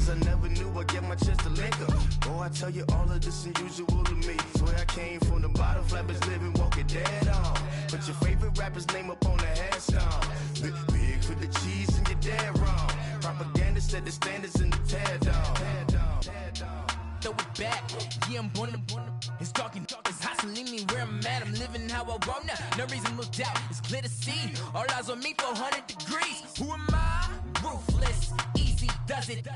cause I never knew I'd get my chance to link up. Oh, I tell you all of this unusual to me. Swear I came from the bottom, flappers living, walking dead on. Put your favorite rapper's name up on the headstone. Big for the cheese and you're dead wrong. Propaganda set the standards in the tear down. Throw it back, yeah, I'm born to it's talking, it's hustling me where I'm at. I'm living how I want now. No reason to look doubt, it's clear to see. All eyes on me for 100 degrees. Who am I? Ruthless, easy does it.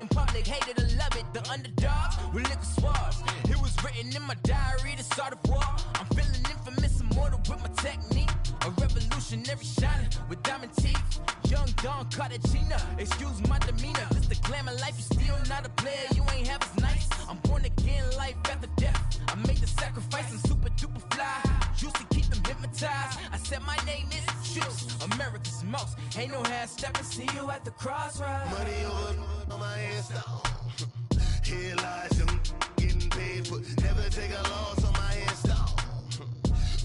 In public, hated or love it. The underdogs with liquor swabs. It was written in my diary to start a war. I'm feeling infamous, immortal with my technique. A revolutionary shining with diamond teeth. Young Don Cartagena, excuse my demeanor. This the glamour life, you still not a player. You ain't half as nice. I'm born again, life after death. I made the sacrifice, I'm super duper fly. Used to keep them hypnotized. I said my name is Juice, America's most. Ain't no half stepping, see you at the crossroads. Money over on my headstone. Here lies them getting paid for. Never take a loss on my headstone.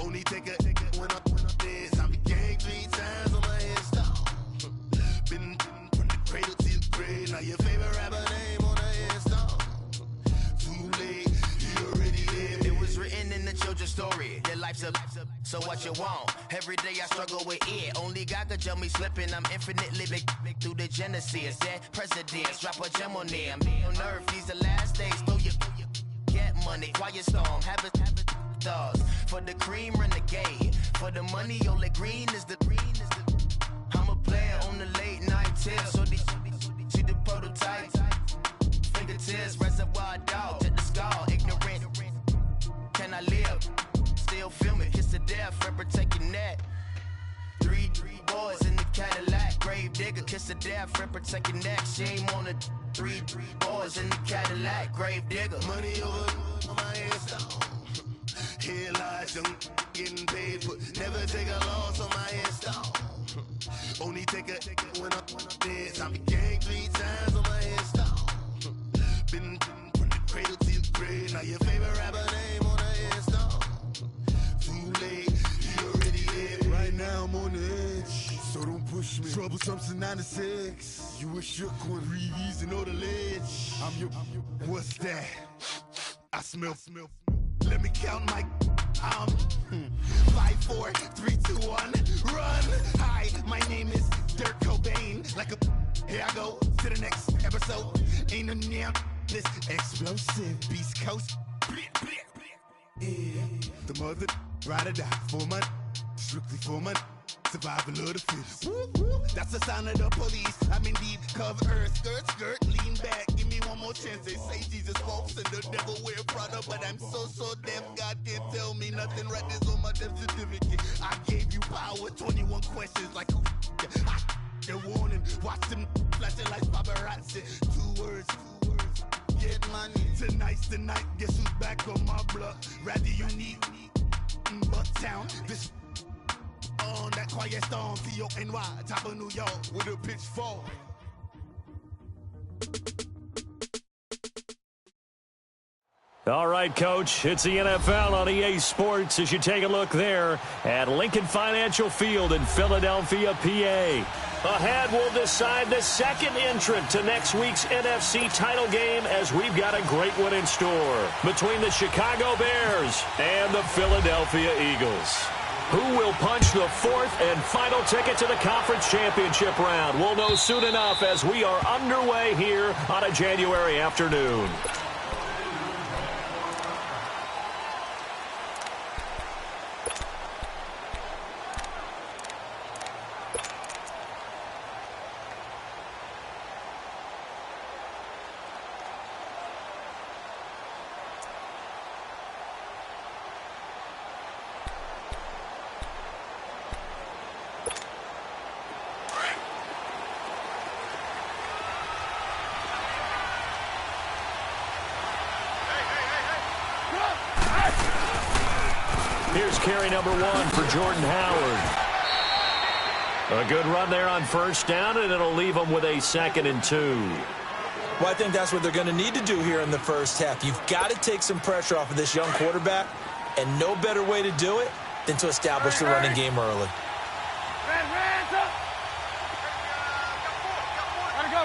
Only take a when I'm dead. I be gang 3 times on my headstone. Been from the cradle to the grave. Now your favorite rapper name on the headstone. Too late, you already lived. It was written in the children's story. Your life's a so what you want. Every day I struggle with it. Only God could jump me slipping. I'm infinitely big through the genesis. Dead presidents, drop a gem on them. On earth, these the last days. Throw your get money, quiet storm. Have it dogs. For the cream, renegade. For the money, only green is the green is the. I'm a player on the late night tips. So see the prototype. Fingertips, reservoir dog to the skull. Ignorant. Can I live? Still film it. Kiss to death, rep protecting that. Three boys in the Cadillac. Grave digger, kiss to death, rep protecting that. Shame on the three boys in the Cadillac. Grave digger. Money over on my headstone. Here lies them getting paid for. Never take a loss on my headstone. Only take a when I'm dead. I be gang 3 times on my headstone. Been from the cradle to the grave. Now your favorite rapper name on the headstone. Too late, you already lived. Right now I'm on the edge, so don't push me. Troublesome since 96. You a shook one, breeze and know the ledge. I'm your. What's that? I smell. Let me count my. 5, 4, 3, 2, 1, run. Hi, my name is Dirk Cobain. Like a. Here I go to the next episode. Ain't no damn this explosive Beast Coast. Yeah. The mother ride or die for money, strictly for money. Survival of the fittest. That's the sound of the police. I'm indeed cover earth, skirt, lean back. Give me one more chance. They say Jesus walks and the devil wear Prada, but I'm so deaf. God can't tell me nothing. Right there's on my death certificate. I gave you power. 21 questions like who? They're warning. Watch them flashing like paparazzi. 2 words. Get money. Tonight's the night. Guess who's back on my block? Rather unique. Bucktown. This. On that quiet storm, T-O-N-Y, top of New York, with a pitchfork. All right, Coach, it's the NFL on EA Sports as you take a look there at Lincoln Financial Field in Philadelphia, PA. Ahead, we'll decide the second entrant to next week's NFC title game as we've got a great one in store between the Chicago Bears and the Philadelphia Eagles. Who will punch the 4th and final ticket to the conference championship round? We'll know soon enough as we are underway here on a January afternoon. Here's carry number 1 for Jordan Howard. A good run there on first down, and it'll leave them with a 2nd and 2. Well, I think that's what they're going to need to do here in the first half. You've got to take some pressure off of this young quarterback, and no better way to do it than to establish the running game early.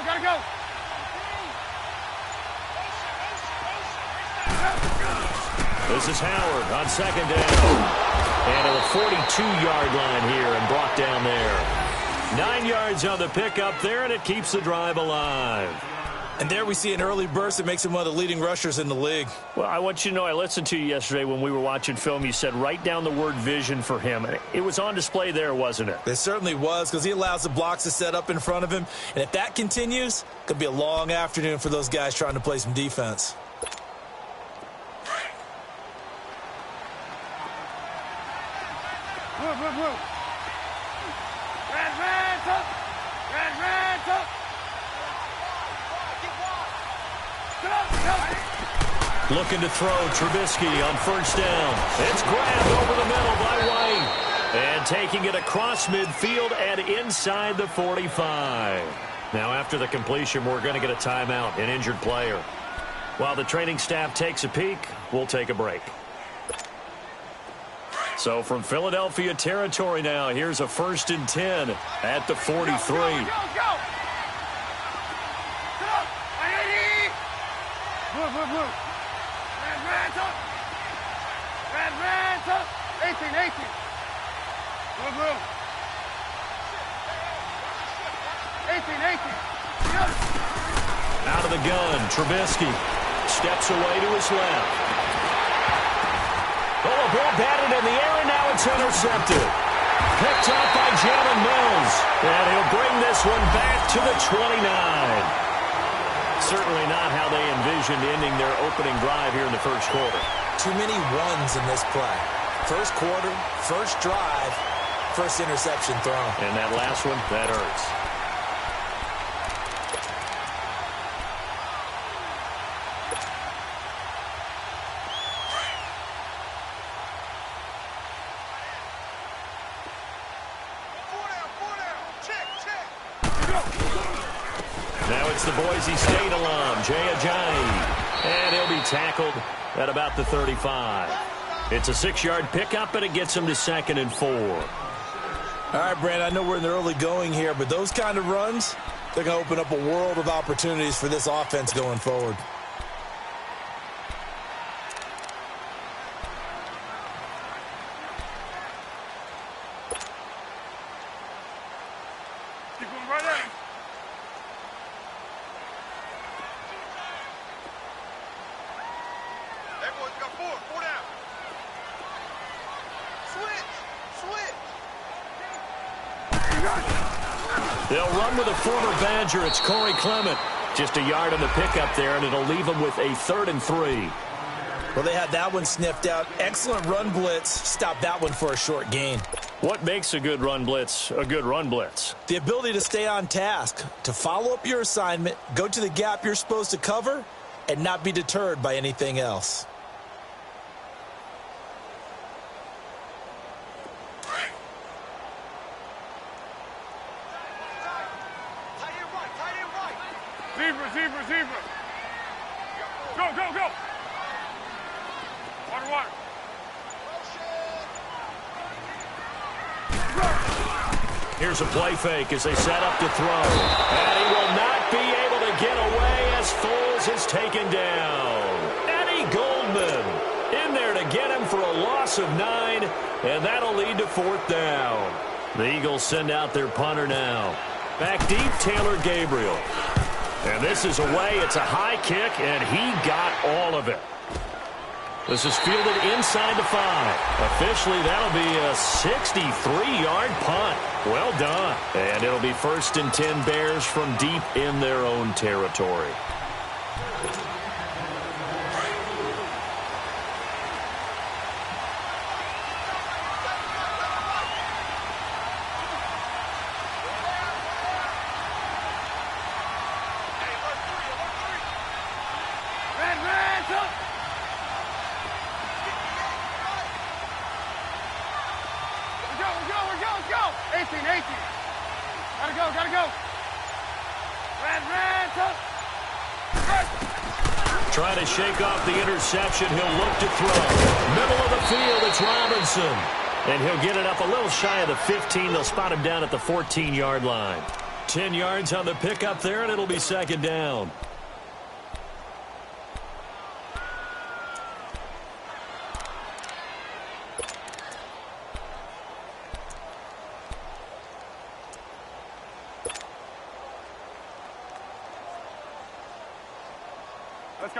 Gotta go. This is Howard on second down. And to the 42-yard line here and brought down there. 9 yards on the pickup there, and it keeps the drive alive. And there we see an early burst that makes him one of the leading rushers in the league. Well, I want you to know, I listened to you yesterday when we were watching film. You said write down the word vision for him. It was on display there, wasn't it? It certainly was, because he allows the blocks to set up in front of him. And if that continues, it could be a long afternoon for those guys trying to play some defense. Looking to throw Trubisky on first down. It's grabbed over the middle by White. And taking it across midfield and inside the 45. Now after the completion, we're going to get a timeout, an injured player. While the training staff takes a peek, we'll take a break. So from Philadelphia territory now, here's a 1st and 10 at the 43. Go. Move. Red, 18. Move. 18. Out of the gun, Trubisky steps away to his left. Oh, a ball batted in the air, and now it's intercepted. Picked up by Jalen Mills, and he'll bring this one back to the 29. Certainly not how they envisioned ending their opening drive here in the first quarter. Too many ones in this play. First quarter, first drive, first interception thrown. And that last one, that hurts. Now it's the Boise State alum, Jay Ajayi. And he'll be tackled at about the 35. It's a 6-yard pickup, and it gets him to 2nd and 4. All right, Brandon, I know we're in the early going here, but those kind of runs, they're going to open up a world of opportunities for this offense going forward. Keep going right at him. Everyone's got 4 down. Switch. They'll run with a former Badger. It's Corey Clement. Just a yard on the pickup there, and it'll leave them with a 3rd and 3. Well, they had that one sniffed out. Excellent run blitz. Stop that one for a short gain. What makes a good run blitz a good run blitz? The ability to stay on task, to follow up your assignment, go to the gap you're supposed to cover, and not be deterred by anything else. Zebra. Go. Water. Here's a play fake as they set up to throw. And he will not be able to get away as Foles is taken down. Eddie Goldman in there to get him for a loss of 9, and that'll lead to 4th down. The Eagles send out their punter now. Back deep, Taylor Gabriel. And this is away. It's a high kick, and he got all of it. This is fielded inside the 5. Officially, that'll be a 63-yard punt. Well done. And it'll be 1st and 10 Bears from deep in their own territory. Let's go. 18. Gotta go. Red. Trying to shake off the interception. He'll look to throw. Middle of the field, it's Robinson. And he'll get it up a little shy of the 15. They'll spot him down at the 14-yard line. 10 yards on the pickup there, and it'll be 2nd down.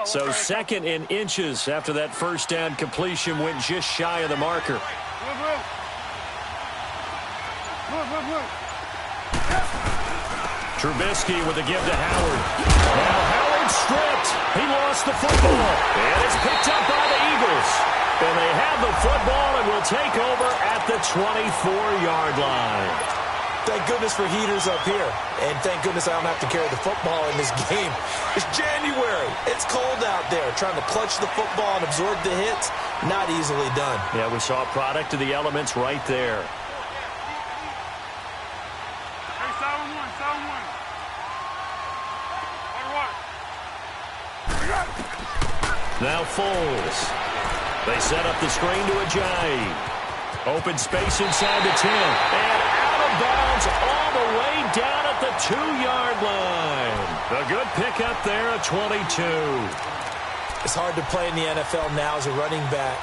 So second in inches after that first down completion went just shy of the marker. Trubisky with a give to Howard. Now Howard stripped. He lost the football. And it's picked up by the Eagles. And they have the football and will take over at the 24-yard line. Thank goodness for heaters up here. And thank goodness I don't have to carry the football in this game. It's January. It's cold out there. Trying to clutch the football and absorb the hits, not easily done. Yeah, we saw a product of the elements right there. Now Foles. They set up the screen to Ajayi. Open space inside the 10. And out of bounds all the way down at the 2-yard line. A good pickup there at 22. It's hard to play in the NFL now as a running back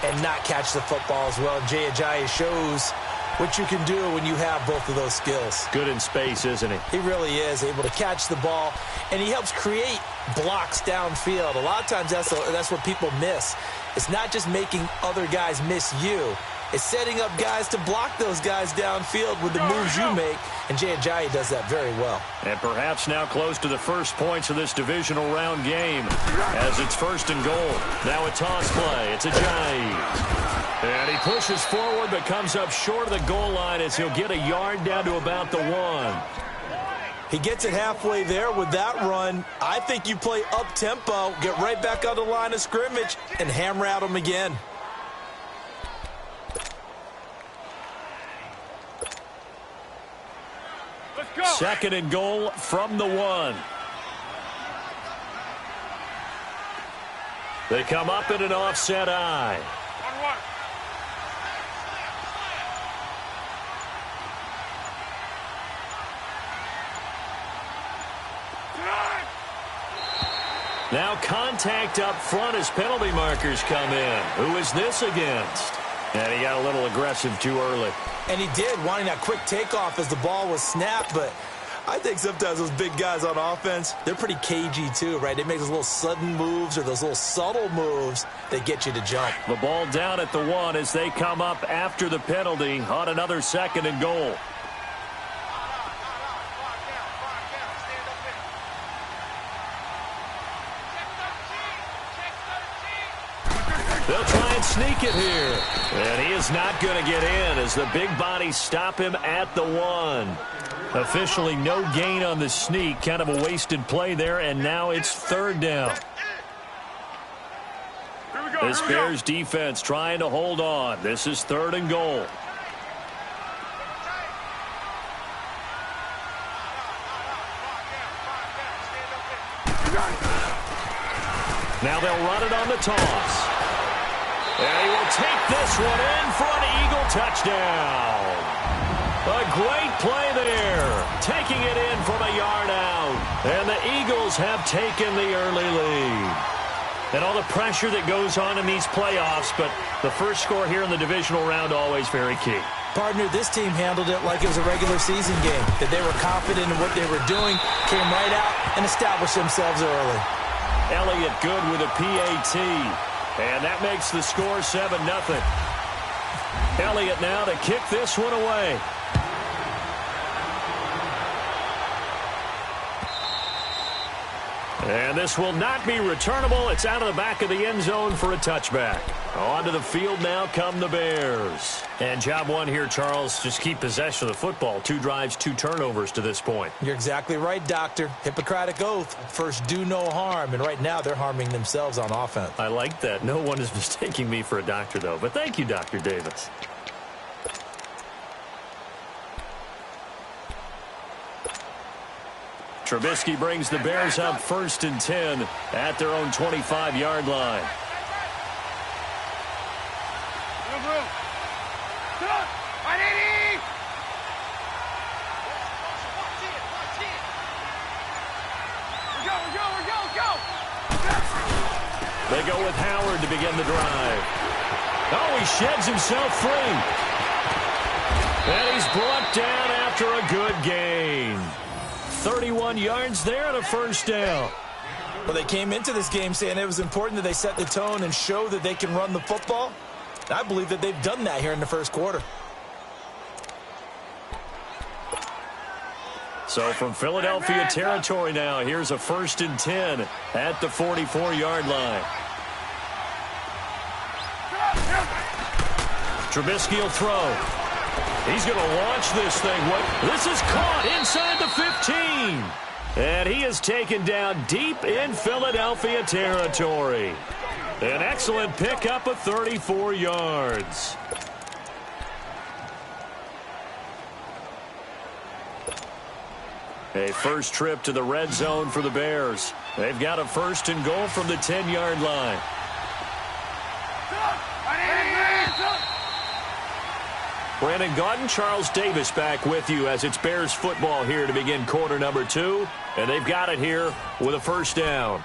and not catch the football as well. And Jay Ajayi shows what you can do when you have both of those skills. Good in space, isn't he? He really is able to catch the ball, and he helps create blocks downfield. A lot of times that's what people miss. It's not just making other guys miss you. It's setting up guys to block those guys downfield with the moves you make, and Jay Ajayi does that very well. And perhaps now close to the first points of this divisional round game as it's first and goal. Now a toss play. It's Ajayi. And he pushes forward but comes up short of the goal line as he'll get a yard down to about the 1. He gets it halfway there with that run. I think you play up-tempo, get right back on the line of scrimmage, and hammer at him again. Second and goal from the 1. They come up in an offset eye. Now contact up front as penalty markers come in. Who is this against? And he got a little aggressive too early. And he did, wanting that quick takeoff as the ball was snapped. But I think sometimes those big guys on offense, they're pretty cagey too, right? They make those little sudden moves or those little subtle moves that get you to jump. The ball down at the 1 as they come up after the penalty on another second and goal. They'll try and sneak it here. And he is not going to get in as the big bodies stop him at the 1. Officially no gain on the sneak. Kind of a wasted play there, and now it's third down. This Bears defense trying to hold on. This is third and goal. Now they'll run it on the toss. And he will take this one in for an Eagle touchdown. A great play there. Taking it in from a yard out. And the Eagles have taken the early lead. And all the pressure that goes on in these playoffs, but the first score here in the divisional round always very key. Partner, this team handled it like it was a regular season game. That they were confident in what they were doing, came right out and established themselves early. Elliott good with a PAT. And that makes the score 7-0. Elliott now to kick this one away. And this will not be returnable. It's out of the back of the end zone for a touchback. Onto the field now come the Bears. And job one here, Charles, just keep possession of the football. 2 drives, 2 turnovers to this point. You're exactly right, Doctor. Hippocratic oath. First, do no harm. And right now, they're harming themselves on offense. I like that. No one is mistaking me for a doctor, though. But thank you, Dr. Davis. Trubisky brings the Bears up 1st and 10 at their own 25-yard line. They go with Howard to begin the drive. Oh, he sheds himself free. And he's brought down after a good gain. 31 yards there and a first down. Well, they came into this game saying it was important that they set the tone and show that they can run the football. I believe that they've done that here in the first quarter. So from Philadelphia territory now, here's a 1st and 10 at the 44-yard line. Trubisky will throw. He's going to launch this thing. This is caught inside the 15. And he is taken down deep in Philadelphia territory. An excellent pickup of 34 yards. A first trip to the red zone for the Bears. They've got a 1st and goal from the 10-yard line. Brandon Gaudin, Charles Davis back with you as it's Bears football here to begin quarter number 2. And they've got it here with a 1st down.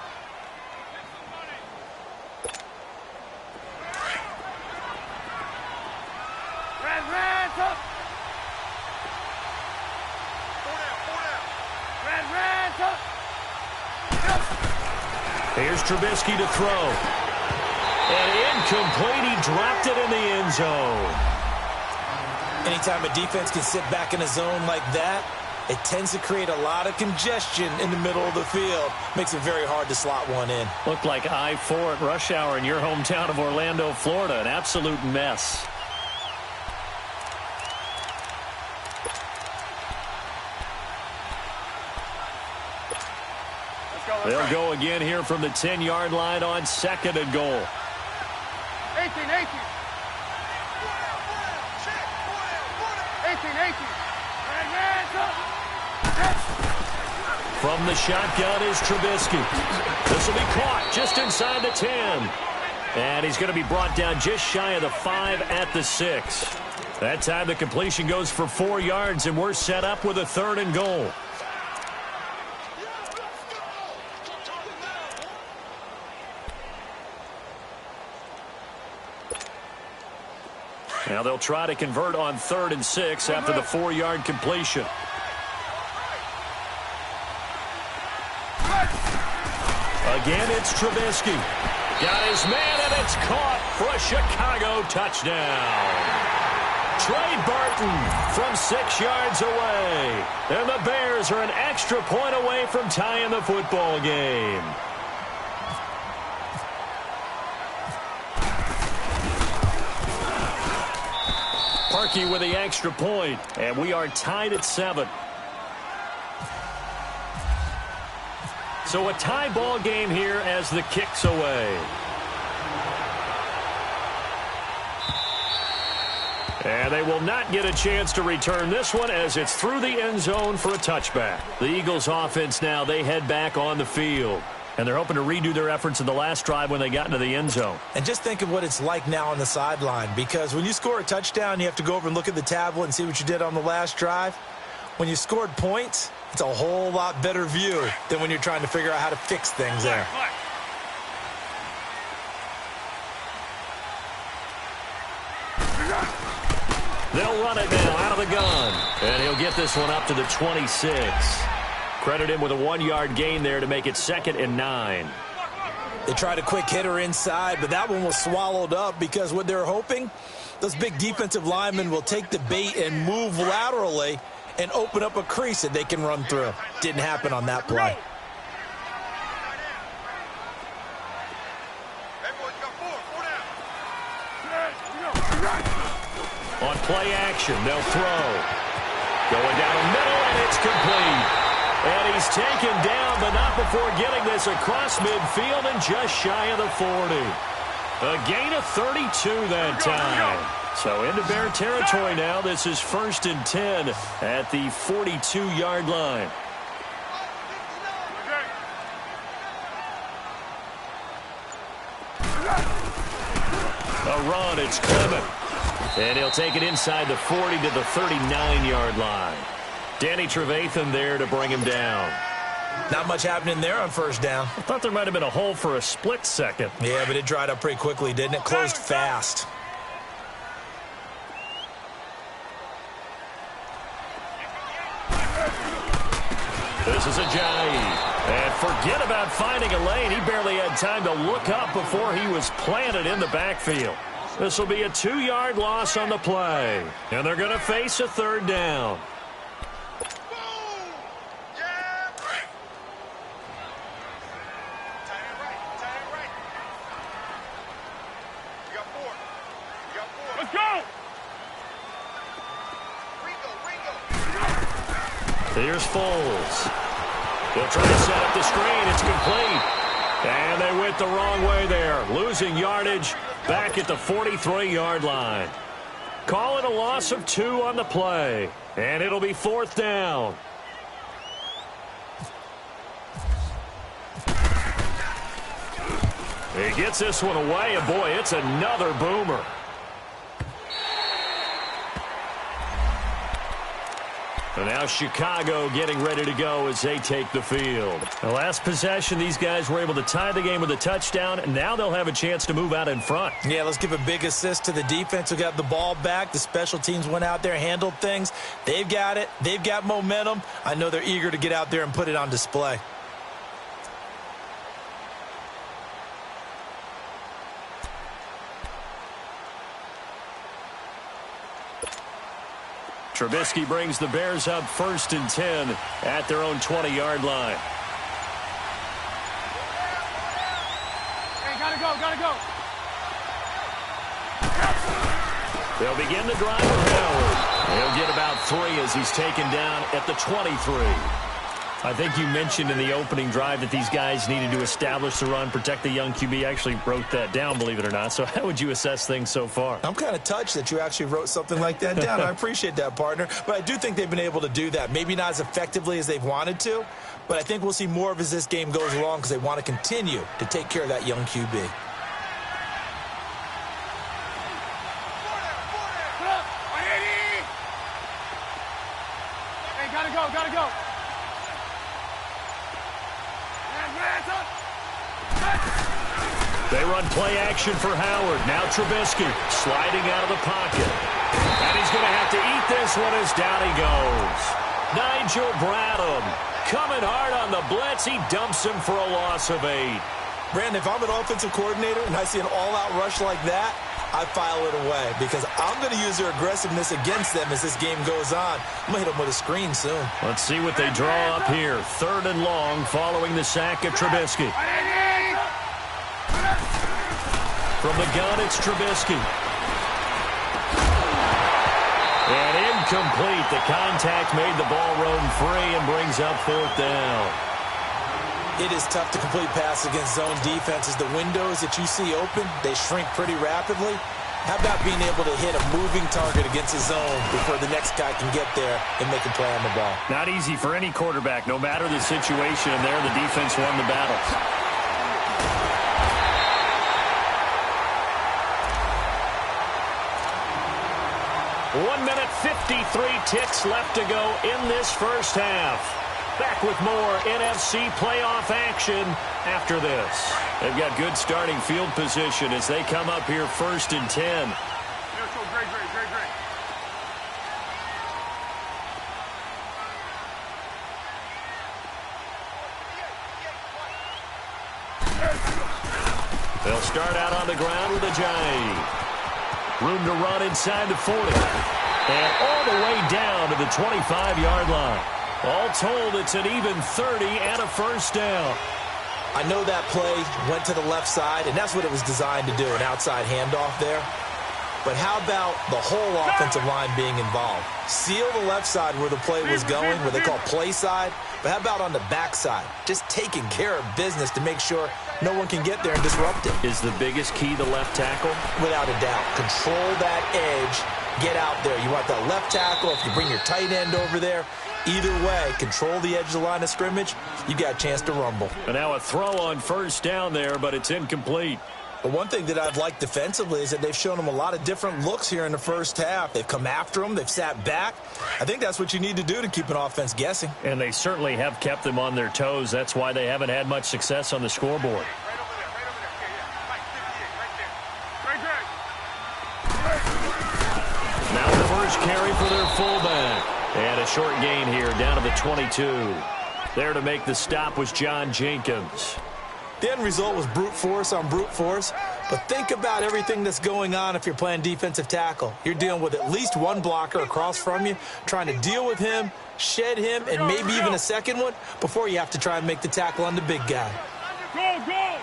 Here's Trubisky to throw. And incomplete. He dropped it in the end zone. Anytime a defense can sit back in a zone like that, it tends to create a lot of congestion in the middle of the field. Makes it very hard to slot one in. Looked like I-4 at rush hour in your hometown of Orlando, Florida. An absolute mess. They'll go again here from the 10-yard line on 2nd and goal. 18. From the shotgun is Trubisky. This will be caught just inside the 10. And he's going to be brought down just shy of the 5 at the 6. That time the completion goes for 4 yards, and we're set up with a 3rd and goal. Now they'll try to convert on 3rd and 6 after the 4-yard completion. Again, it's Trubisky. Got his man, and it's caught for a Chicago touchdown. Trey Burton from 6 yards away. And the Bears are an extra point away from tying the football game. Parkey with the extra point, and we are tied at 7. So a tie ball game here as the kick's away. And they will not get a chance to return this one as it's through the end zone for a touchback. The Eagles offense now, they head back on the field. And they're hoping to redo their efforts in the last drive when they got into the end zone. And just think of what it's like now on the sideline, because when you score a touchdown, you have to go over and look at the tablet and see what you did on the last drive. When you scored points, it's a whole lot better view than when you're trying to figure out how to fix things there. They'll run it now out of the gun. And he'll get this one up to the 26. Credit him with a 1-yard gain there to make it 2nd and 9. They tried a quick hitter inside, but that one was swallowed up because what they're hoping, those big defensive linemen will take the bait and move laterally and open up a crease that they can run through. Didn't happen on that play. On play action, they'll throw. Going down the middle, and it's complete. And he's taken down, but not before getting this across midfield and just shy of the 40. A gain of 32 that time. So into Bear territory now. This is 1st and 10 at the 42-yard line. A run, it's Clement. And he'll take it inside the 40 to the 39-yard line. Danny Trevathan there to bring him down. Not much happening there on 1st down. I thought there might have been a hole for a split second. Yeah, but it dried up pretty quickly, didn't it? Closed fast. This is Ajayi. And forget about finding a lane. He barely had time to look up before he was planted in the backfield. This will be a 2-yard loss on the play. And they're going to face a third down. Let's go! Here's Foles. They'll try to set up the screen. It's complete. And they went the wrong way there. Losing yardage back at the 43-yard line. Call it a loss of 2 on the play. And it'll be 4th down. He gets this one away, and boy, it's another boomer. And now Chicago getting ready to go as they take the field. The last possession, these guys were able to tie the game with a touchdown, and now they'll have a chance to move out in front. Yeah, let's give a big assist to the defense who got the ball back. The special teams went out there, handled things. They've got it. They've got momentum. I know they're eager to get out there and put it on display. Trubisky brings the Bears up 1st and 10 at their own 20-yard line. Hey, gotta go, gotta go. They'll begin the drive with Howard. He'll get about 3 as he's taken down at the 23. I think you mentioned in the opening drive that these guys needed to establish the run, protect the young QB. I actually wrote that down, believe it or not. So how would you assess things so far? I'm kind of touched that you actually wrote something like that down. I appreciate that, partner. But I do think they've been able to do that. Maybe not as effectively as they've wanted to, but I think we'll see more of as this game goes along because they want to continue to take care of that young QB. Put up, 180. Hey, gotta go, gotta go. They run play action for Howard. Now Trubisky sliding out of the pocket. And he's going to have to eat this one as down he goes. Nigel Bradham coming hard on the blitz. He dumps him for a loss of 8. Brandon, if I'm an offensive coordinator and I see an all-out rush like that, I file it away because I'm going to use their aggressiveness against them as this game goes on. I'm going to hit them with a screen soon. Let's see what they draw up here. 3rd and long following the sack of Trubisky. From the gun, it's Trubisky. And incomplete. The contact made the ball roam free and brings up 4th down. It is tough to complete passes against zone defenses. The windows that you see open, they shrink pretty rapidly. How about being able to hit a moving target against a zone before the next guy can get there and make a play on the ball? Not easy for any quarterback, no matter the situation. And there, the defense won the battle. One minute, 53 ticks left to go in this first half. Back with more NFC playoff action after this. They've got good starting field position as they come up here 1st and 10. Great. They'll start out on the ground with Ajayi. Room to run inside the 40. And all the way down to the 25-yard line. All told, it's an even 30 and a 1st down. I know that play went to the left side, and that's what it was designed to do, an outside handoff there. But how about the whole offensive line being involved? Seal the left side where the play was going, what they call play side. But how about on the back side? Just taking care of business to make sure no one can get there and disrupt it. Is the biggest key the left tackle? Without a doubt. Control that edge. Get out there. You want that left tackle. If you bring your tight end over there, either way, control the edge of the line of scrimmage, you got a chance to rumble. And now a throw on 1st down there, but it's incomplete. But one thing that I've liked defensively is that they've shown them a lot of different looks here in the first half. They've come after them. They've sat back. I think that's what you need to do to keep an offense guessing. And they certainly have kept them on their toes. That's why they haven't had much success on the scoreboard. Now the first carry for their fullback. And a short gain here down to the 22. There to make the stop was John Jenkins. The end result was brute force on brute force, but think about everything that's going on if you're playing defensive tackle. You're dealing with at least one blocker across from you, trying to deal with him, shed him, and maybe even a second one before you have to try and make the tackle on the big guy. Go, go!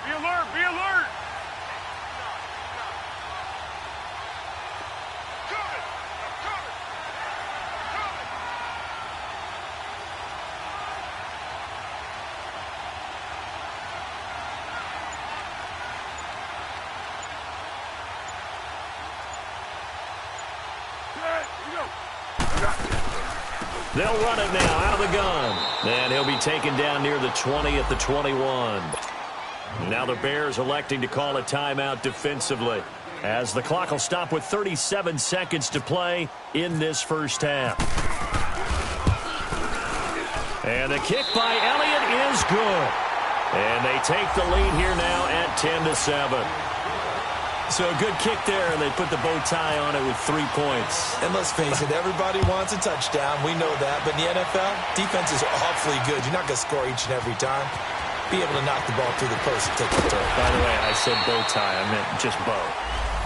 Be alert, be alert! They'll run it now out of the gun. And he'll be taken down near the 20 at the 21. Now the Bears electing to call a timeout defensively, as the clock will stop with 37 seconds to play in this first half. And the kick by Elliott is good. And they take the lead here now at 10-7. So a good kick there, and they put the bow tie on it with 3 points. And let's face it, everybody wants a touchdown. We know that. But in the NFL, defenses are awfully good. You're not going to score each and every time. Be able to knock the ball through the post and take the throw. By the way, I said bow tie. I meant just bow.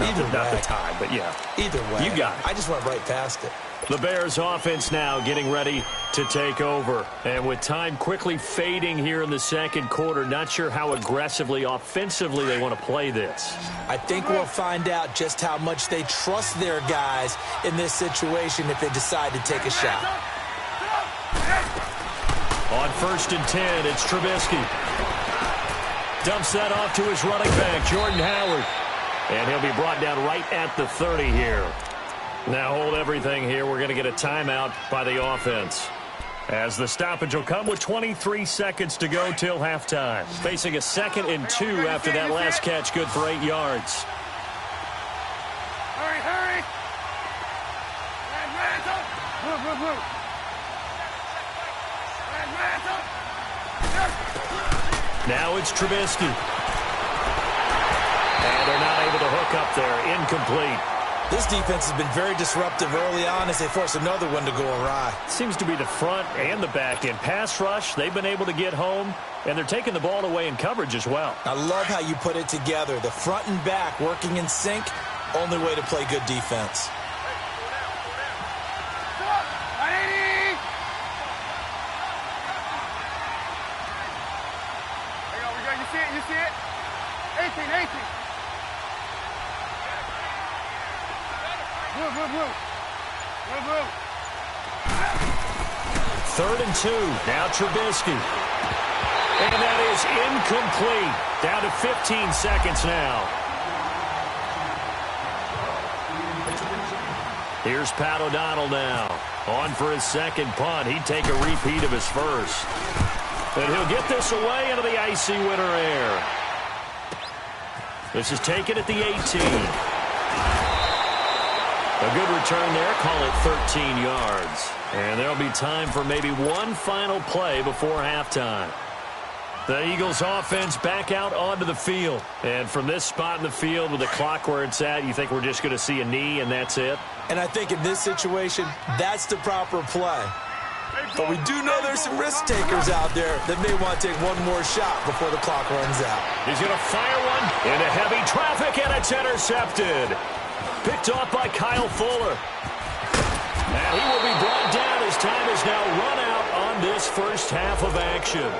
Not the tie, but yeah. Either way. You got it. I just went right past it. The Bears offense now getting ready to take over. And with time quickly fading here in the second quarter, not sure how aggressively, offensively they want to play this. I think we'll find out just how much they trust their guys in this situation if they decide to take a shot. On 1st and 10, it's Trubisky. Dumps that off to his running back, Jordan Howard. And he'll be brought down right at the 30 here. Now hold everything here. We're going to get a timeout by the offense, as the stoppage will come with 23 seconds to go till halftime. Facing a 2nd and 2 after that last catch, good for 8 yards. Hurry, hurry! Move, move, move! Now it's Trubisky. And they're not able to hook up there. Incomplete. This defense has been very disruptive early on as they force another one to go awry. Seems to be the front and the back end. Pass rush, they've been able to get home, and they're taking the ball away in coverage as well. I love how you put it together. The front and back working in sync, only way to play good defense. You see it? 18. Move, move, move. Move, move. 3rd and 2. Now Trubisky. And that is incomplete. Down to 15 seconds now. Here's Pat O'Donnell now. On for his second punt. He'd take a repeat of his first. And he'll get this away into the icy winter air. This is taken at the 18. A good return there. Call it 13 yards. And there'll be time for maybe one final play before halftime. The Eagles offense back out onto the field. And from this spot in the field with the clock where it's at, you think we're just going to see a knee and that's it? And I think in this situation, that's the proper play. But we do know there's some risk takers out there that may want to take one more shot before the clock runs out. He's going to fire one into heavy traffic, and it's intercepted. Picked off by Kyle Fuller. And he will be brought down as time is now run out on this first half of action.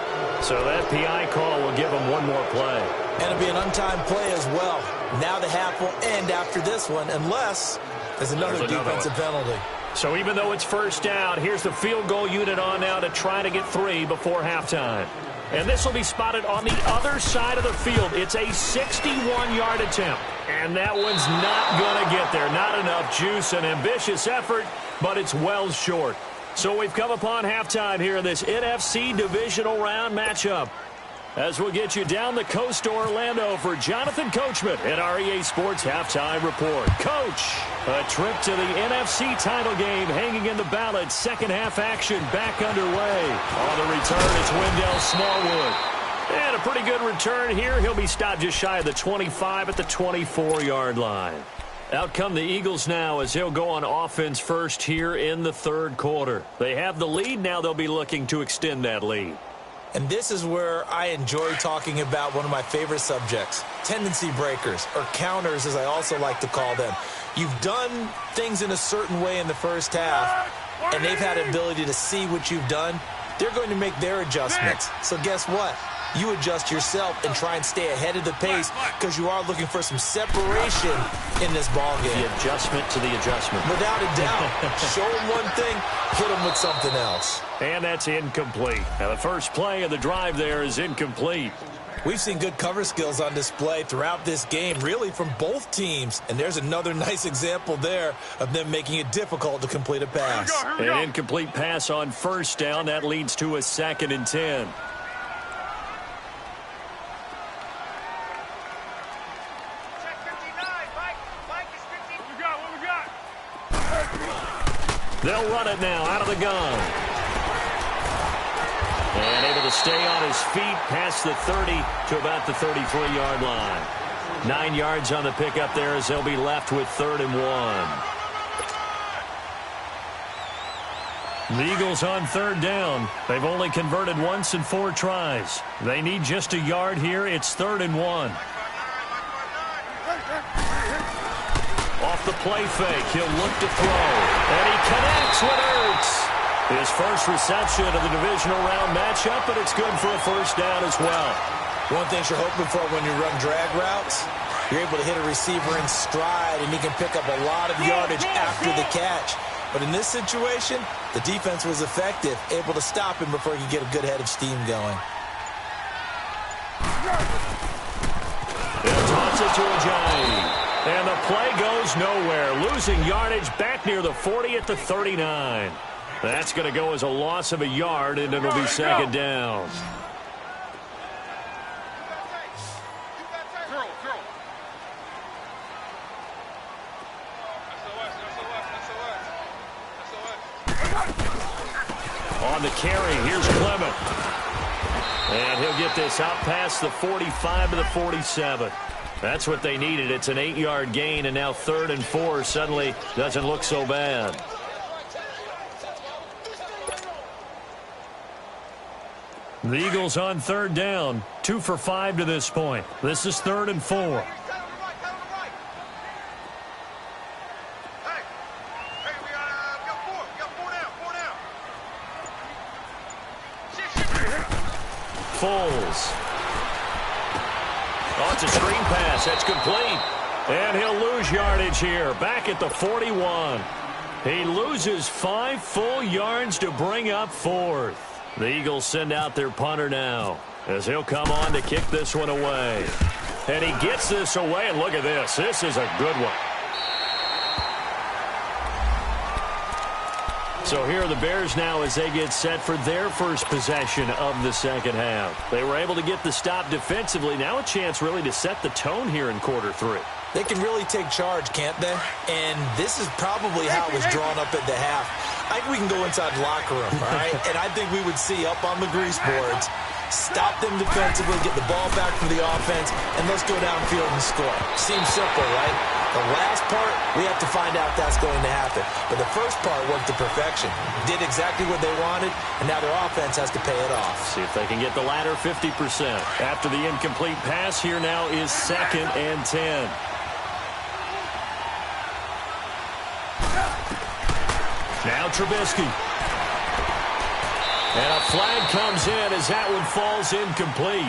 So that PI call will give him one more play. And it'll be an untimed play as well. Now the half will end after this one, unless there's another defensive penalty. So even though it's first down, here's the field goal unit on now to try to get 3 before halftime. And this will be spotted on the other side of the field. It's a 61-yard attempt. And that one's not going to get there. Not enough juice, an ambitious effort, but it's well short. So we've come upon halftime here in this NFC divisional round matchup. As we'll get you down the coast to Orlando for Jonathan Coachman at our EA Sports Halftime Report. Coach, a trip to the NFC title game hanging in the balance. Second half action back underway. On the return, it's Wendell Smallwood. And a pretty good return here. He'll be stopped just shy of the 25 at the 24-yard line. Out come the Eagles now as they'll go on offense first here in the third quarter. They have the lead. Now they'll be looking to extend that lead. And this is where I enjoy talking about one of my favorite subjects, tendency breakers, or counters as I also like to call them. You've done things in a certain way in the first half, and they've had an ability to see what you've done. They're going to make their adjustments. So guess what? You adjust yourself and try and stay ahead of the pace because you are looking for some separation in this ball game. The adjustment to the adjustment. Without a doubt. Show them one thing, hit them with something else. And that's incomplete. Now the first play of the drive there is incomplete. We've seen good cover skills on display throughout this game, really from both teams. And there's another nice example there of them making it difficult to complete a pass. An incomplete pass on first down. That leads to a 2nd and 10. They'll run it now out of the gun. And able to stay on his feet past the 30 to about the 33-yard line. 9 yards on the pickup there as they'll be left with 3rd and 1. The Eagles on 3rd down. They've only converted once in 4 tries. They need just a yard here. It's 3rd and 1. Off the play fake, he'll look to throw. And he connects with Ertz. His first reception of the divisional round matchup, but it's good for a first down as well. One thing you're hoping for when you run drag routes, you're able to hit a receiver in stride, and he can pick up a lot of yardage after the catch. But in this situation, the defense was effective, able to stop him before he could get a good head of steam going. They'll toss it to Ajayi. And the play goes nowhere. Losing yardage back near the 40 at the 39. That's going to go as a loss of a yard, and it'll be 2nd down. On the carry, here's Clement. And he'll get this out past the 45 to the 47. That's what they needed. It's an 8-yard gain, and now 3rd and 4 suddenly doesn't look so bad. The Eagles on 3rd down, 2 for 5 to this point. This is 3rd and 4. Foles. Oh, it's a screen pass. That's complete. And he'll lose yardage here. Back at the 41. He loses 5 full yards to bring up 4th. The Eagles send out their punter now as he'll come on to kick this one away. And he gets this away, and look at this. This is a good one. So here are the Bears now as they get set for their first possession of the second half. They were able to get the stop defensively. Now a chance really to set the tone here in quarter 3. They can really take charge, can't they? And this is probably how it was drawn up at the half. I think we can go inside the locker room, all right? And I think we would see up on the grease boards, stop them defensively, get the ball back for the offense, and let's go downfield and score. Seems simple, right? The last part, we have to find out if that's going to happen. But the first part worked to perfection. Did exactly what they wanted, and now their offense has to pay it off. See if they can get the latter 50%. After the incomplete pass, here now is 2nd and 10. Now Trubisky. And a flag comes in as that one falls incomplete.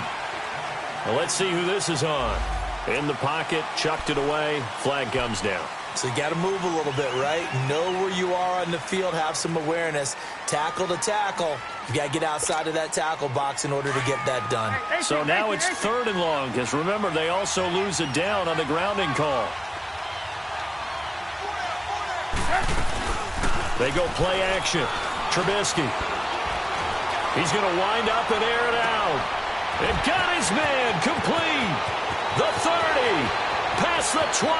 Well, let's see who this is on. In the pocket, chucked it away, flag comes down. So you got to move a little bit, right? Know where you are on the field, have some awareness. Tackle to tackle. You got to get outside of that tackle box in order to get that done. So now it's 3rd and long, because remember, they also lose it down on the grounding call. They go play action. Trubisky. He's going to wind up and air it out. And got his man complete. The 30. Past the 20.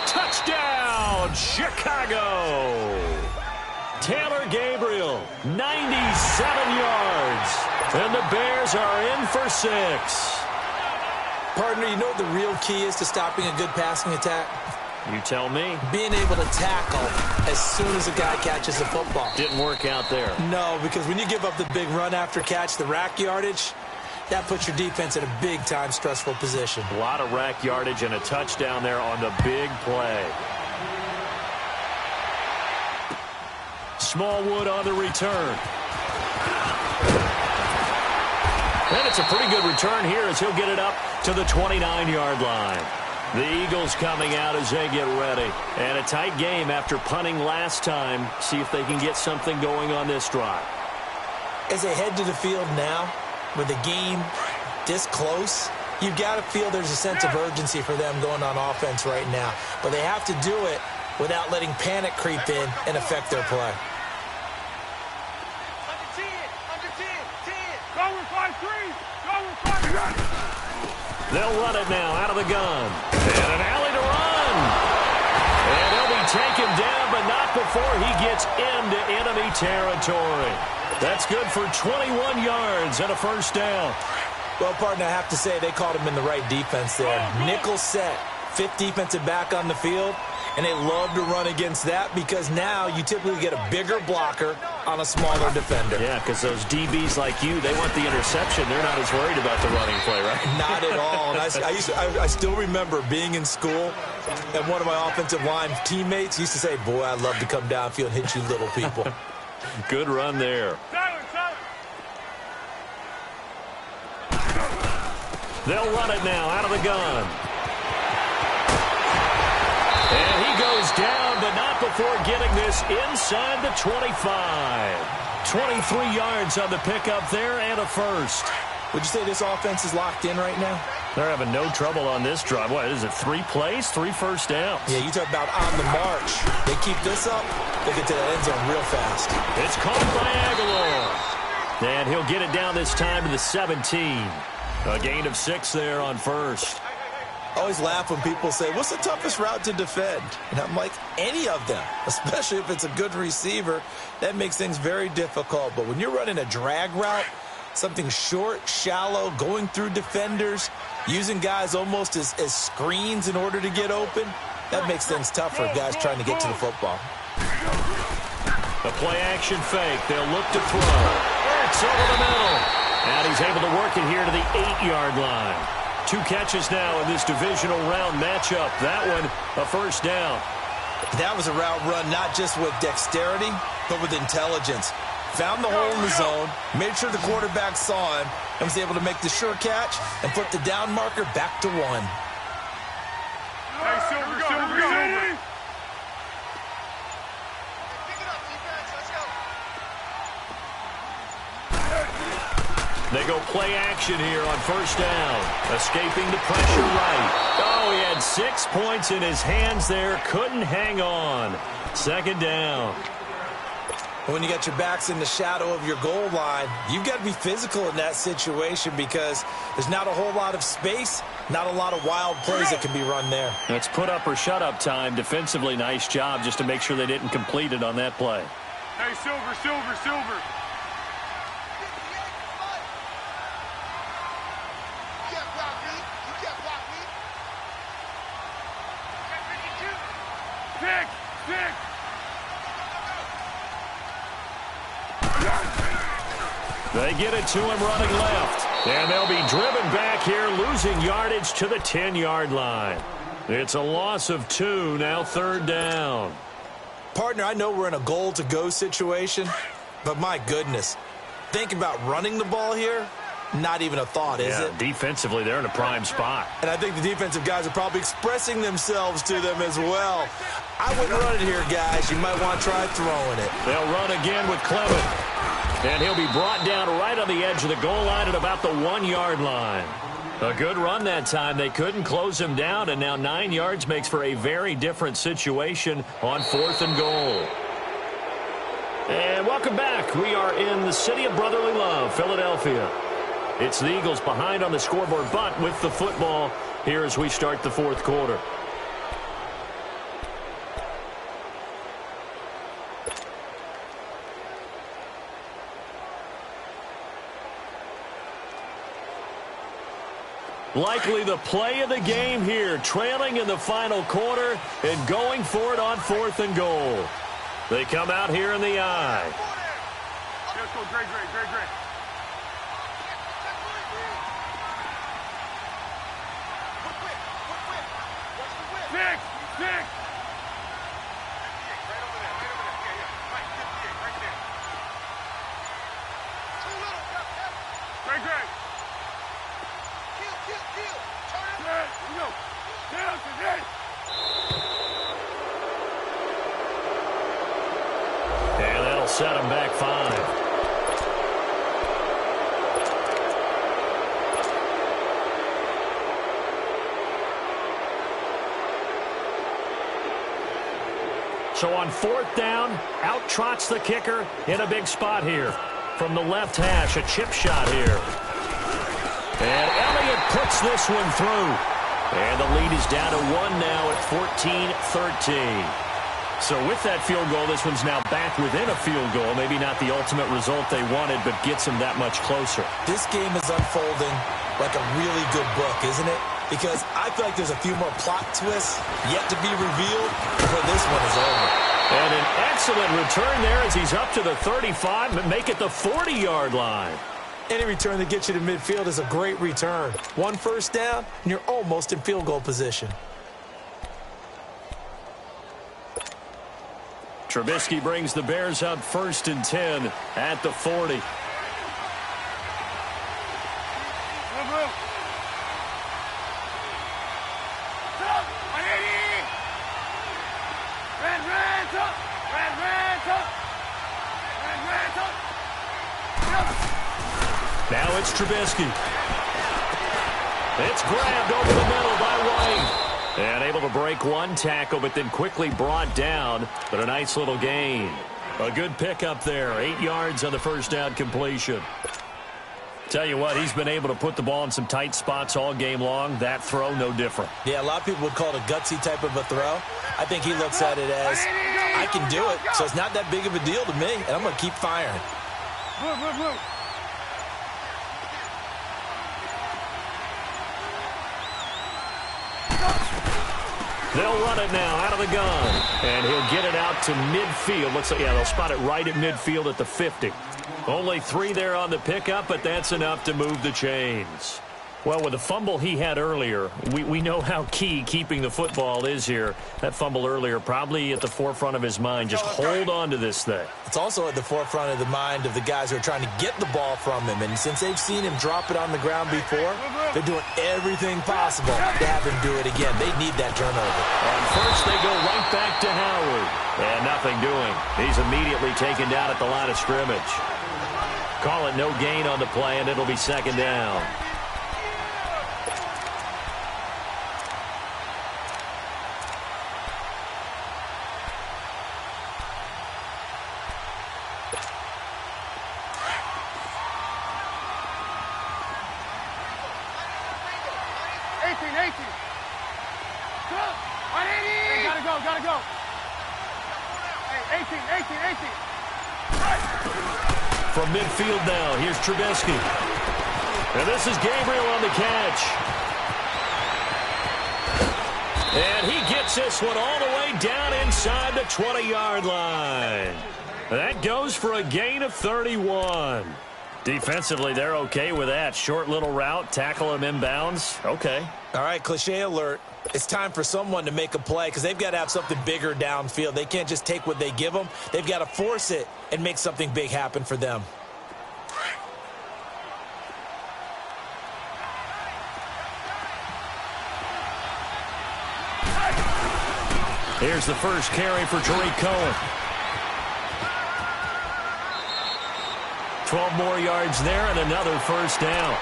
Touchdown, Chicago. Taylor Gabriel, 97 yards. And the Bears are in for 6. Partner, you know what the real key is to stopping a good passing attack? You tell me. Being able to tackle as soon as a guy catches the football. Didn't work out there. No, because when you give up the big run after catch, the rack yardage, that puts your defense in a big-time stressful position. A lot of rack yardage and a touchdown there on the big play. Smallwood on the return. And it's a pretty good return here as he'll get it up to the 29-yard line. The Eagles coming out as they get ready. And a tight game after punting last time. See if they can get something going on this drive. As they head to the field now, with the game this close, you've got to feel there's a sense of urgency for them going on offense right now. But they have to do it without letting panic creep in and affect their play. They'll run it now out of the gun. And an alley to run. And they'll be taken down, but not before he gets into enemy territory. That's good for 21 yards and a first down. Well, partner, I have to say they caught him in the right defense there. Nickel set, fifth defensive back on the field, and they love to run against that because now you typically get a bigger blocker on a smaller defender. Yeah, because those DBs like you, they want the interception. They're not as worried about the running play, right? Not at all. And I still remember being in school, and one of my offensive line teammates used to say, boy, I'd love to come downfield and hit you little people. Good run there. They'll run it now out of the gun. And he goes down, but not before getting this inside the 25. 23 yards on the pickup there and a first. Would you say this offense is locked in right now? They're having no trouble on this drive. What is it, 3 plays, 3 first downs? Yeah, you talk about on the march. They keep this up, they get to the end zone real fast. It's caught by Aguilar. And he'll get it down this time to the 17. A gain of 6 there on first. I always laugh when people say, what's the toughest route to defend? And I'm like, any of them, especially if it's a good receiver. That makes things very difficult. But when you're running a drag route, something short, shallow, going through defenders, using guys almost as screens in order to get open, that makes things tough for guys trying to get to the football. The play-action fake. They'll look to throw. It's over the middle. And he's able to work it here to the 8-yard line. 2 catches now in this divisional round matchup. That one, a first down. That was a route run not just with dexterity, but with intelligence. Found the hole in the zone, made sure the quarterback saw him, and was able to make the sure catch and put the down marker back to 1. Hey, Silver, Silver, Silver. They go play action here on first down. Escaping the pressure right. Oh, he had 6 points in his hands there. Couldn't hang on. Second down. When you got your backs in the shadow of your goal line, you've got to be physical in that situation because there's not a whole lot of space, not a lot of wild plays that can be run there. It's put up or shut up time. Defensively, nice job just to make sure they didn't complete it on that play. Hey, Silver, Silver, Silver. Pick! They get it to him running left. And they'll be driven back here, losing yardage to the 10-yard line. It's a loss of 2, now third down. Partner, I know we're in a goal-to-go situation, but my goodness, think about running the ball here. Not even a thought, is it? Defensively, they're in a prime spot. And I think the defensive guys are probably expressing themselves to them as well. I wouldn't run it here, guys. You might want to try throwing it. They'll run again with Clement. And he'll be brought down right on the edge of the goal line at about the 1-yard line. A good run that time. They couldn't close him down, and now 9 yards makes for a very different situation on 4th and goal. And welcome back. We are in the city of brotherly love, Philadelphia. It's the Eagles behind on the scoreboard, but with the football here as we start the 4th quarter. Likely the play of the game here, trailing in the final quarter and going for it on 4th and goal. They come out here in the I. Let's go, great. 6. Right over there. Yeah. Right, 58, right there. Too little. Great. Kill. Turn it. Here we go. Kill. And that'll set him back 5. So on 4th down, out trots the kicker in a big spot here. From the left hash, a chip shot here. And Elliott puts this one through. And the lead is down to 1 now at 14-13. So with that field goal, this one's now back within a field goal. Maybe not the ultimate result they wanted, but gets them that much closer. This game is unfolding like a really good book, isn't it? Because I feel like there's a few more plot twists yet to be revealed before this one is over. And an excellent return there as he's up to the 35 and make it the 40-yard line. Any return that gets you to midfield is a great return. 1 first down, and you're almost in field goal position. Trubisky brings the Bears up 1st and 10 at the 40. Now it's Trubisky. It's grabbed over the middle by White. And able to break one tackle, but then quickly brought down. But a nice little gain. A good pickup there. 8 yards on the first down completion. Tell you what, he's been able to put the ball in some tight spots all game long. That throw, no different. Yeah, a lot of people would call it a gutsy type of a throw. I think he looks at it as, I can do it, so it's not that big of a deal to me, and I'm going to keep firing. Move. They'll run it now out of the gun. And he'll get it out to midfield. Looks like, they'll spot it right at midfield at the 50. Only 3 there on the pickup, but that's enough to move the chains. Well, with the fumble he had earlier, we know how key keeping the football is here. That fumble earlier probably at the forefront of his mind. Just hold on to this thing. It's also at the forefront of the mind of the guys who are trying to get the ball from him. And since they've seen him drop it on the ground before, they're doing everything possible to have him do it again. They need that turnover. And first they go right back to Howard. And nothing doing. He's immediately taken down at the line of scrimmage. Call it no gain on the play, and it'll be 2nd down. Gotta go. Hey, 18. From midfield now, here's Trubisky. And this is Gabriel on the catch. And he gets this one all the way down inside the 20-yard line. That goes for a gain of 31. Defensively, they're okay with that. Short little route, tackle him inbounds. Okay. All right, cliche alert. It's time for someone to make a play because they've got to have something bigger downfield. They can't just take what they give them. They've got to force it and make something big happen for them. Here's the first carry for Tariq Cohen. 12 more yards there and another first down.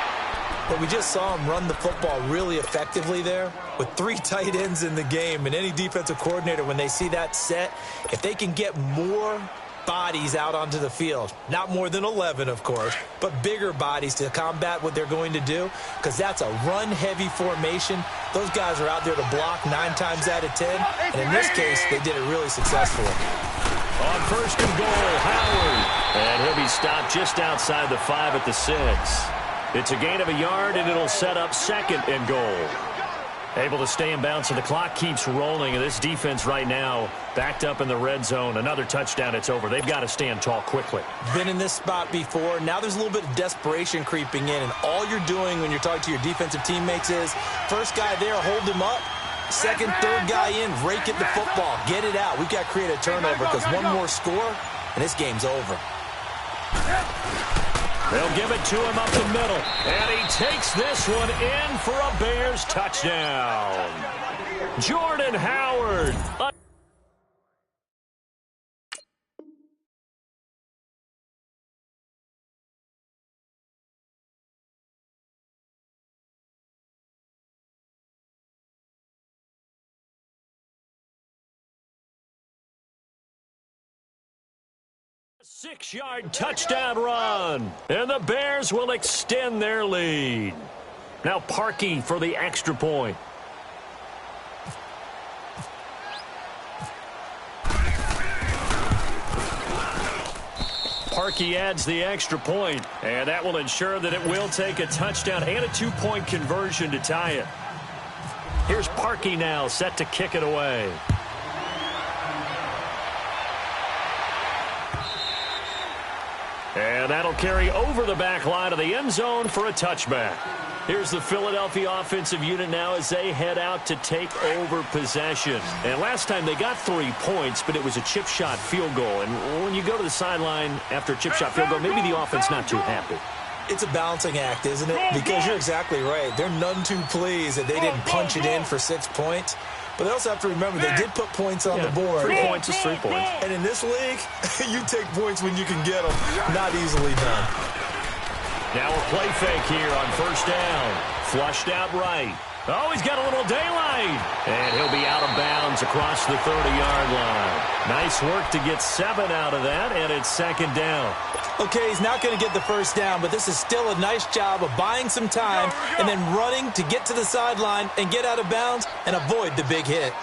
But we just saw him run the football really effectively there with 3 tight ends in the game. And any defensive coordinator, when they see that set, if they can get more bodies out onto the field, not more than 11, of course, but bigger bodies to combat what they're going to do, because that's a run-heavy formation. Those guys are out there to block 9 times out of 10. And in this case, they did it really successfully. On first and goal, Howard. And he'll be stopped just outside the 5 at the 6. It's a gain of a yard, and it'll set up 2nd and goal. Able to stay in bounds, and the clock keeps rolling. And this defense right now backed up in the red zone. Another touchdown, it's over. They've got to stand tall quickly. Been in this spot before. Now there's a little bit of desperation creeping in, and all you're doing when you're talking to your defensive teammates is first guy there, hold him up. Second, third guy in, rake at the football. Get it out. We've got to create a turnover because one more score, and this game's over. They'll give it to him up the middle. And he takes this one in for a Bears touchdown. Jordan Howard. A 6-yard touchdown run. And the Bears will extend their lead. Now Parkey for the extra point. Parkey adds the extra point, and that will ensure that it will take a touchdown and a 2-point conversion to tie it. Here's Parkey now, set to kick it away. And that'll carry over the back line of the end zone for a touchback. Here's the Philadelphia offensive unit now as they head out to take over possession. And last time they got 3 points, but it was a chip shot field goal. And when you go to the sideline after a chip shot field goal, maybe the offense not too happy. It's a balancing act, isn't it? Because you're exactly right. They're none too pleased that they didn't punch it in for 6 points. But they also have to remember they did put points on the board. 3 points is 3 points. And in this league, you take points when you can get them. Not easily done. Now a play fake here on first down. Flushed out right. Oh, he's got a little daylight. And he'll be out of bounds across the 30-yard line. Nice work to get 7 out of that, and it's 2nd down. Okay, he's not going to get the first down, but this is still a nice job of buying some time and then running to get to the sideline and get out of bounds and avoid the big hit.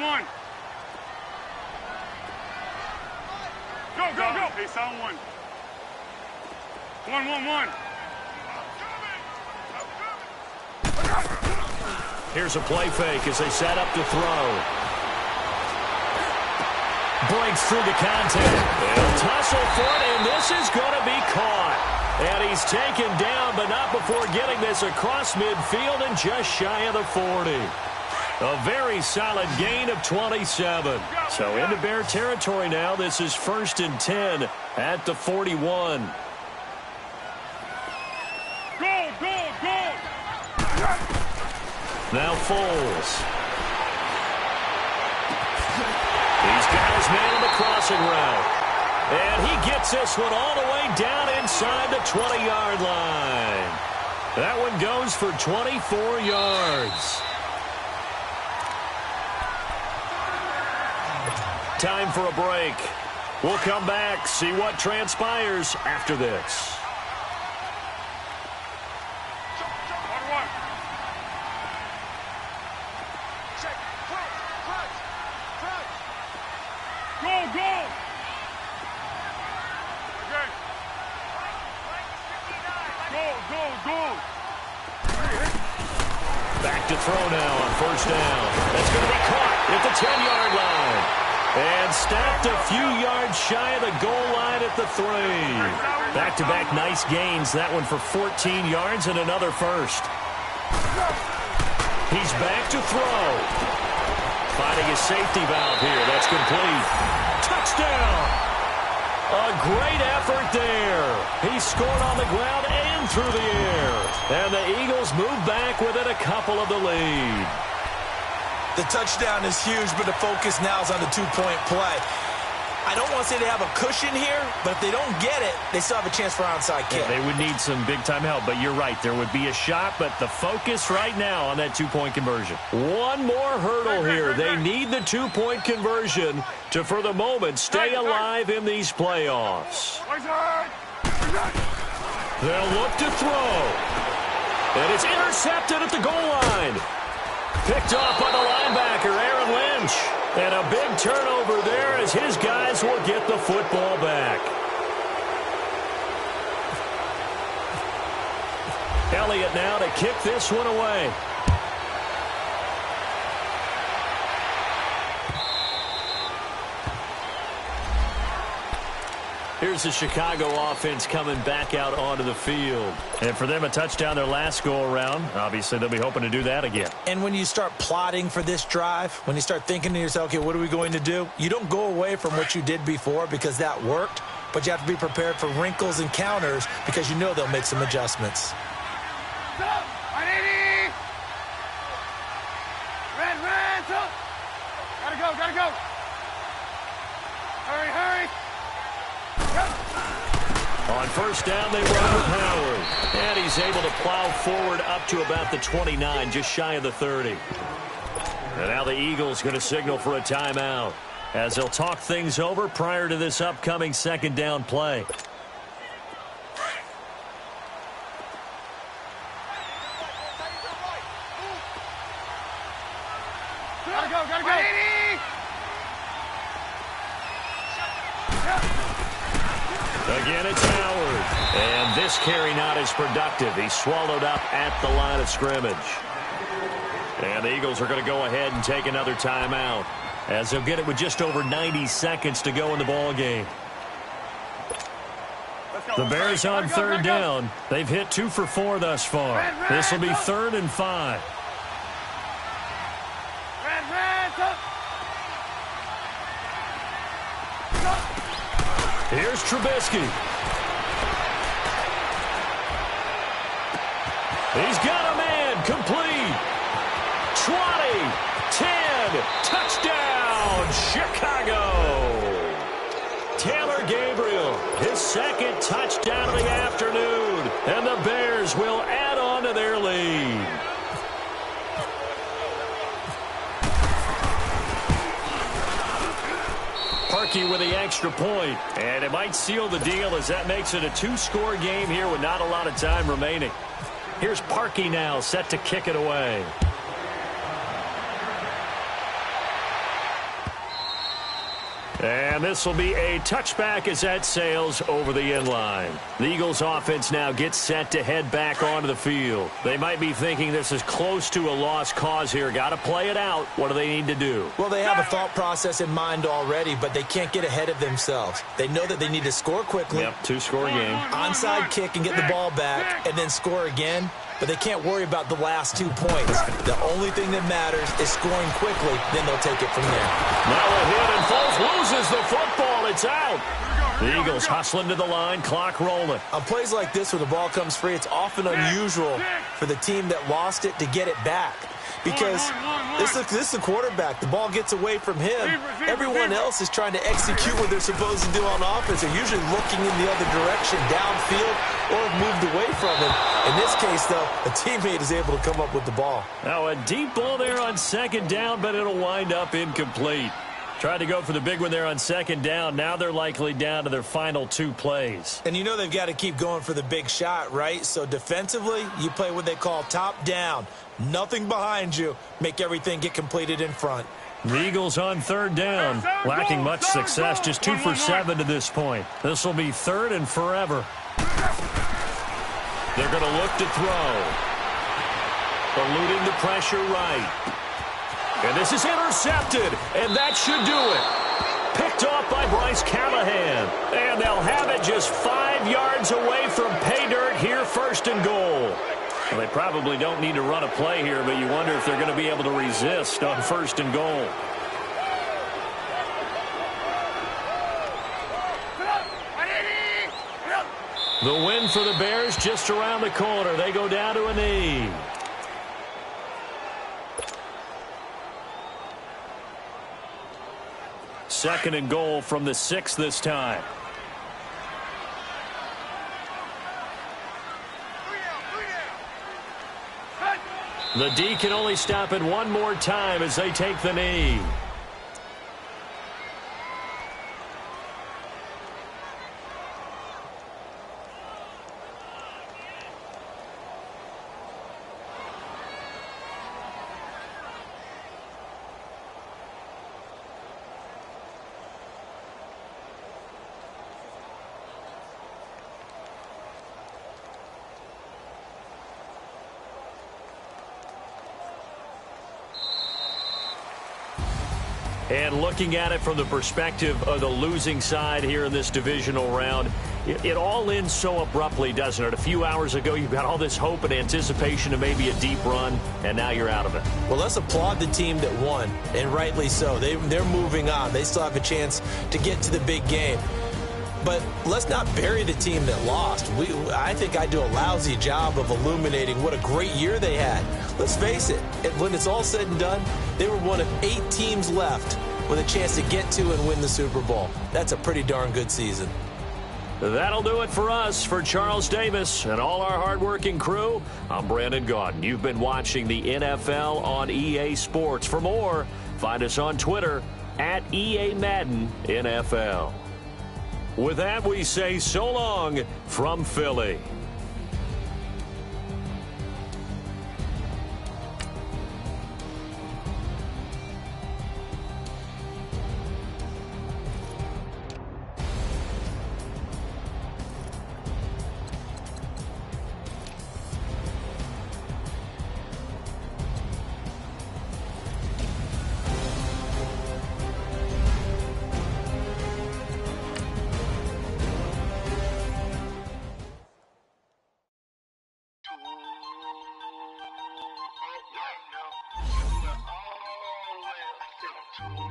One. Go. Hey, sound one. One. Here's a play fake as they set up to throw. Breaks through the contact. They'll tussle for it, and this is going to be caught. And he's taken down, but not before getting this across midfield and just shy of the 40. A very solid gain of 27. So into Bear territory now. This is 1st and 10 at the 41. Go. Now Foles. He's got his man on the crossing route. And he gets this one all the way down inside the 20-yard line. That one goes for 24 yards. Time for a break. We'll come back, see what transpires after this. Go. Go. Back to throw now on first down. That's going to be caught at the 10-yard line. And stopped a few yards shy of the goal line at the 3. Back-to-back nice gains. That one for 14 yards and another first. He's back to throw. Finding his safety valve here. That's complete. Touchdown! A great effort there. He scored on the ground and through the air. And the Eagles move back within a couple of the lead. The touchdown is huge, but the focus now is on the 2-point play. I don't want to say they have a cushion here, but if they don't get it, they still have a chance for onside kick. Yeah, they would need some big-time help, but you're right. There would be a shot, but the focus right now on that 2-point conversion. One more hurdle here. They need the 2-point conversion to, for the moment, stay alive in these playoffs. They'll look to throw. And it's intercepted at the goal line. Picked off by the linebacker, Aaron Lynch. And a big turnover there as his guys will get the football back. Elliott now to kick this one away. Here's the Chicago offense coming back out onto the field. And for them, a touchdown their last go-around. Obviously, they'll be hoping to do that again. And when you start plotting for this drive, when you start thinking to yourself, okay, what are we going to do? You don't go away from what you did before because that worked, but you have to be prepared for wrinkles and counters because you know they'll make some adjustments. Gotta go. Hurry. On first down, they run with Howard. And he's able to plow forward up to about the 29, just shy of the 30. And now the Eagles going to signal for a timeout as they'll talk things over prior to this upcoming second down play. Gotta go. Again, it's Howard. And this carry not as productive. He's swallowed up at the line of scrimmage. And the Eagles are going to go ahead and take another timeout as they'll get it with just over 90 seconds to go in the ball game. The Bears on third down. They've hit 2 for 4 thus far. This will be 3rd and 5. Here's Trubisky. He's got a man complete. 20, 10, touchdown, Chicago. Taylor Gabriel, his second touchdown of the afternoon. And the Bears will add on to their lead. Parkey with the extra point, and it might seal the deal as that makes it a 2-score game here with not a lot of time remaining. Here's Parkey now set to kick it away. And this will be a touchback as that sails over the end line. The Eagles offense now gets set to head back onto the field. They might be thinking this is close to a lost cause here. Got to play it out. What do they need to do? Well, they have a thought process in mind already, but they can't get ahead of themselves. They know that they need to score quickly. Yep, 2-score game. Onside kick and get the ball back and then score again. But they can't worry about the last 2 points. The only thing that matters is scoring quickly, then they'll take it from there. Now a hit, and Foles loses the football. It's out. The Eagles hustling to the line, clock rolling. On plays like this where the ball comes free, it's often unusual for the team that lost it to get it back. Because this is the quarterback. The ball gets away from him. Everyone else is trying to execute what they're supposed to do on offense. They're usually looking in the other direction, downfield, or have moved away from him. In this case, though, a teammate is able to come up with the ball. Now a deep ball there on second down, but it'll wind up incomplete. Tried to go for the big one there on second down. Now they're likely down to their final 2 plays. And you know they've got to keep going for the big shot, right? So defensively, you play what they call top down. Nothing behind you. Make everything get completed in front. The Eagles on third down. Lacking much success. Just 2 for 7 to this point. This will be 3rd and forever. They're going to look to throw. Eluding the pressure right. And this is intercepted, and that should do it. Picked off by Bryce Callahan. And they'll have it just 5 yards away from pay dirt here, 1st and goal. Well, they probably don't need to run a play here, but you wonder if they're going to be able to resist on 1st and goal. The win for the Bears just around the corner. They go down to a knee. Second and goal from the 6 this time. The D can only stop it one more time as they take the knee. And looking at it from the perspective of the losing side here in this divisional round, it all ends so abruptly, doesn't it? A few hours ago, you've got all this hope and anticipation of maybe a deep run, and now you're out of it. Well, let's applaud the team that won, and rightly so. They're moving on. They still have a chance to get to the big game. But let's not bury the team that lost. I think I do a lousy job of illuminating what a great year they had. Let's face it, when it's all said and done, they were one of 8 teams left with a chance to get to and win the Super Bowl. That's a pretty darn good season. That'll do it for us. For Charles Davis and all our hardworking crew, I'm Brandon Gaudin. You've been watching the NFL on EA Sports. For more, find us on Twitter at EA Madden NFL. With that, we say so long from Philly. All the way up to